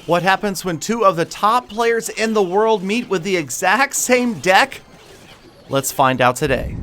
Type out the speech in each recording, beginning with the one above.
What happens when two of the top players in the world meet with the exact same deck? Let's find out today.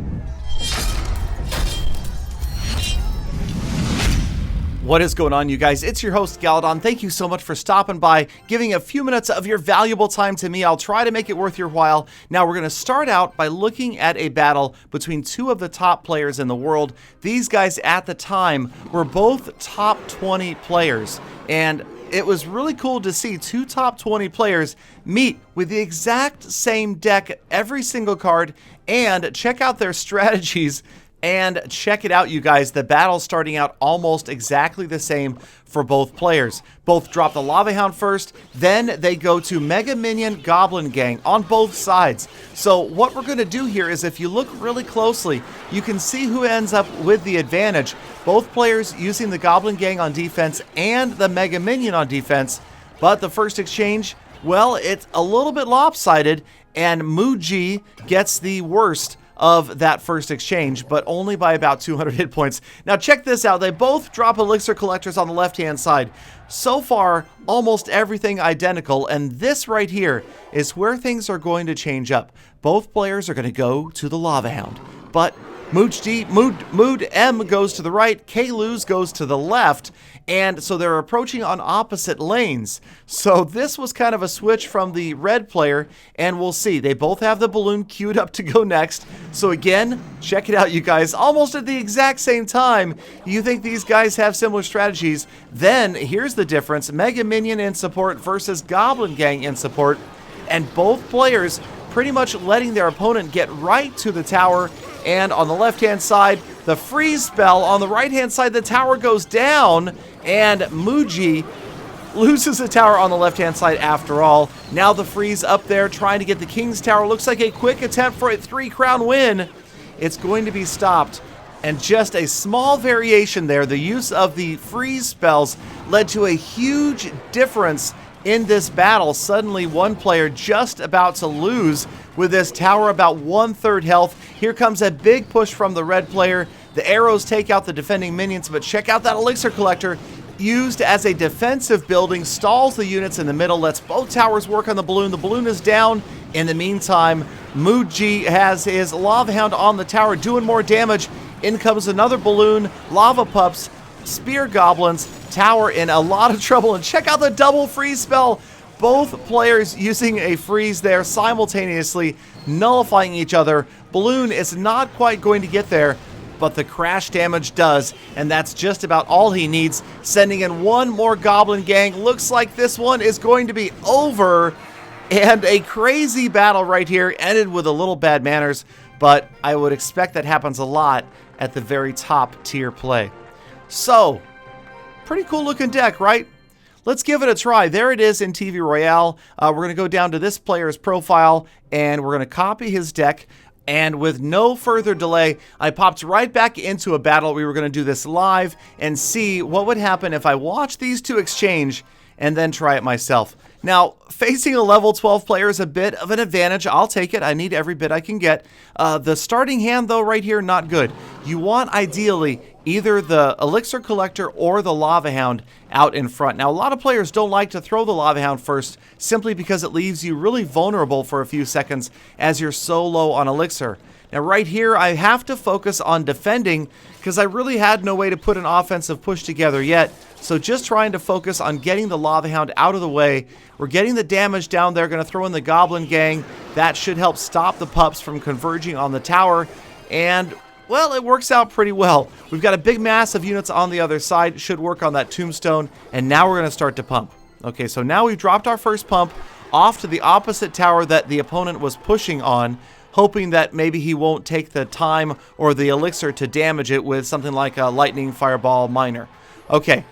What is going on, you guys? It's your host, Galadon. Thank you so much for stopping by, giving a few minutes of your valuable time to me. I'll try to make it worth your while. Now, we're going to start out by looking at a battle between two of the top players in the world. These guys, at the time, were both top 20 players, and it was really cool to see two top 20 players meet with the exact same deck, every single card, and check out their strategies. And check it out, you guys. The battle's starting out almost exactly the same for both players. Both drop the Lava Hound first, then they go to Mega Minion Goblin Gang on both sides. So what we're going to do here is, if you look really closely, you can see who ends up with the advantage. Both players using the Goblin Gang on defense and the Mega Minion on defense. But the first exchange, well, it's a little bit lopsided, and Muji gets the worst of that first exchange, but only by about 200 hit points. Now check this out. They both drop elixir collectors on the left-hand side. So far, almost everything identical, and this right here is where things are going to change up. Both players are going to go to the Lava Hound, but Mood M goes to the right, K-Luz goes to the left, and so they're approaching on opposite lanes. So this was kind of a switch from the red player, and we'll see. They both have the balloon queued up to go next. So again, check it out, you guys. Almost at the exact same time. You think these guys have similar strategies. Then, here's the difference. Mega Minion in support versus Goblin Gang in support. And both players pretty much letting their opponent get right to the tower. And on the left-hand side, the freeze spell. On the right-hand side, the tower goes down, and Muji loses the tower on the left-hand side after all. Now the freeze up there trying to get the King's Tower. Looks like a quick attempt for a 3-crown win. It's going to be stopped. And just a small variation there, the use of the freeze spells led to a huge difference in this battle. Suddenly, one player just about to lose with this tower about 1/3 health. Here comes a big push from the red player. The arrows take out the defending minions, but check out that elixir collector. Used as a defensive building, stalls the units in the middle, lets both towers work on the balloon. The balloon is down. In the meantime, Muji has his Lava Hound on the tower, doing more damage. In comes another balloon, lava pups, spear goblins, tower in a lot of trouble. And check out the double freeze spell. Both players using a freeze there, simultaneously nullifying each other. Balloon is not quite going to get there, but the crash damage does, and that's just about all he needs. Sending in one more Goblin Gang. Looks like this one is going to be over, and a crazy battle right here ended with a little bad manners, but I would expect that happens a lot at the very top tier play. So, pretty cool looking deck, right? Let's give it a try. There it is in TV Royale. We're going to go down to this player's profile, and we're going to copy his deck. And with no further delay, I popped right back into a battle. We were going to do this live and see what would happen if I watched these two exchange and then try it myself. Now, facing a level 12 player is a bit of an advantage. I'll take it. I need every bit I can get. The starting hand, though, right here, not good. You want, ideally, either the Elixir Collector or the Lava Hound out in front. Now, a lot of players don't like to throw the Lava Hound first, simply because it leaves you really vulnerable for a few seconds as you're so low on Elixir. Now, right here, I have to focus on defending because I really had no way to put an offensive push together yet. So just trying to focus on getting the Lava Hound out of the way. We're getting the damage down there. Going to throw in the Goblin Gang. That should help stop the pups from converging on the tower. And, well, it works out pretty well. We've got a big mass of units on the other side. Should work on that tombstone. And now we're going to start to pump. Okay, so now we've dropped our first pump off to the opposite tower that the opponent was pushing on, hoping that maybe he won't take the time or the elixir to damage it with something like a lightning fireball miner. Okay,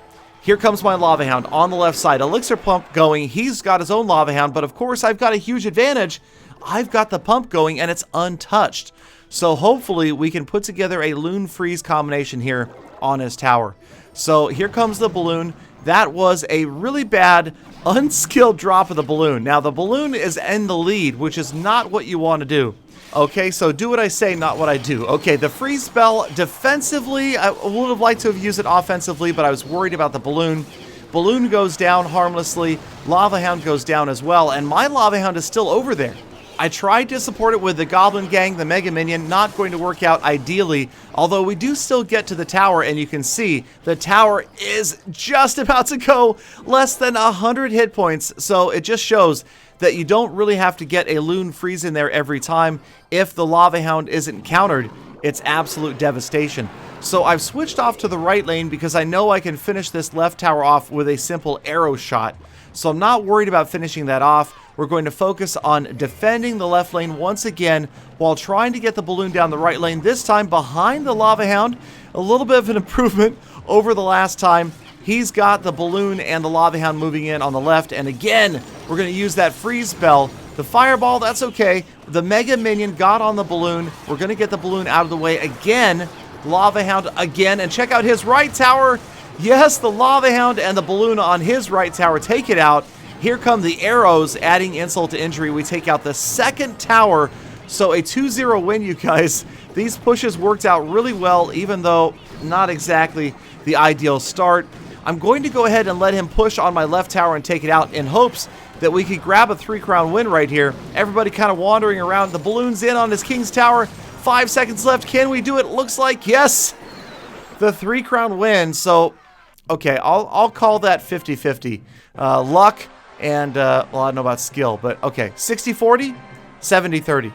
here comes my Lava Hound on the left side. Elixir pump going. He's got his own Lava Hound, but of course I've got a huge advantage. I've got the pump going and it's untouched. So hopefully we can put together a Loon Freeze combination here on his tower. So here comes the balloon. That was a really bad, unskilled drop of the balloon. Now the balloon is in the lead, which is not what you want to do. Okay, so do what I say, not what I do. Okay, the freeze spell defensively, I would have liked to have used it offensively, but I was worried about the balloon. Balloon goes down harmlessly. Lava Hound goes down as well. And my Lava Hound is still over there. I tried to support it with the Goblin Gang, the Mega Minion, not going to work out ideally, although we do still get to the tower, and you can see the tower is just about to go less than 100 hit points, so it just shows that you don't really have to get a Loon Freeze in there every time. If the Lava Hound isn't countered, it's absolute devastation. So I've switched off to the right lane because I know I can finish this left tower off with a simple arrow shot, so I'm not worried about finishing that off. We're going to focus on defending the left lane once again while trying to get the balloon down the right lane, this time behind the Lava Hound. A little bit of an improvement over the last time. He's got the balloon and the Lava Hound moving in on the left, and again, we're going to use that freeze spell. The fireball, that's okay. The Mega Minion got on the balloon. We're going to get the balloon out of the way again. Lava Hound again, and check out his right tower. Yes, the Lava Hound and the balloon on his right tower take it out. Here come the arrows, adding insult to injury. We take out the second tower, so a 2-0 win, you guys. These pushes worked out really well, even though not exactly the ideal start. I'm going to go ahead and let him push on my left tower and take it out in hopes that we could grab a 3-crown win right here. Everybody kind of wandering around. The balloon's in on his King's Tower. 5 seconds left. Can we do it? Looks like yes. The 3-crown win. So, okay, I'll call that 50-50. Luck. And, well, I don't know about skill, but okay. 60-40, 70-30.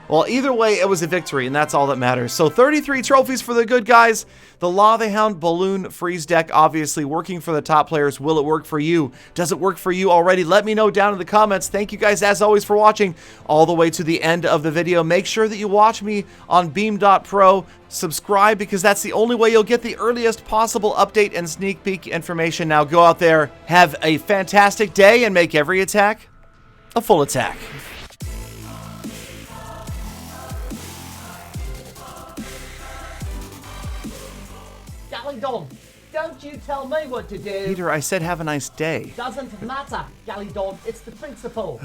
Well, either way, it was a victory, and that's all that matters. So 33 trophies for the good guys. The Lava Hound Balloon Freeze deck, obviously working for the top players. Will it work for you? Does it work for you already? Let me know down in the comments. Thank you guys, as always, for watching all the way to the end of the video. Make sure that you watch me on Beam.pro. Subscribe, because that's the only way you'll get the earliest possible update and sneak peek information. Now go out there, have a fantastic day, and make every attack a full attack. Galadon, don't you tell me what to do. Peter, I said have a nice day. Doesn't matter, Galadon. It's the principle.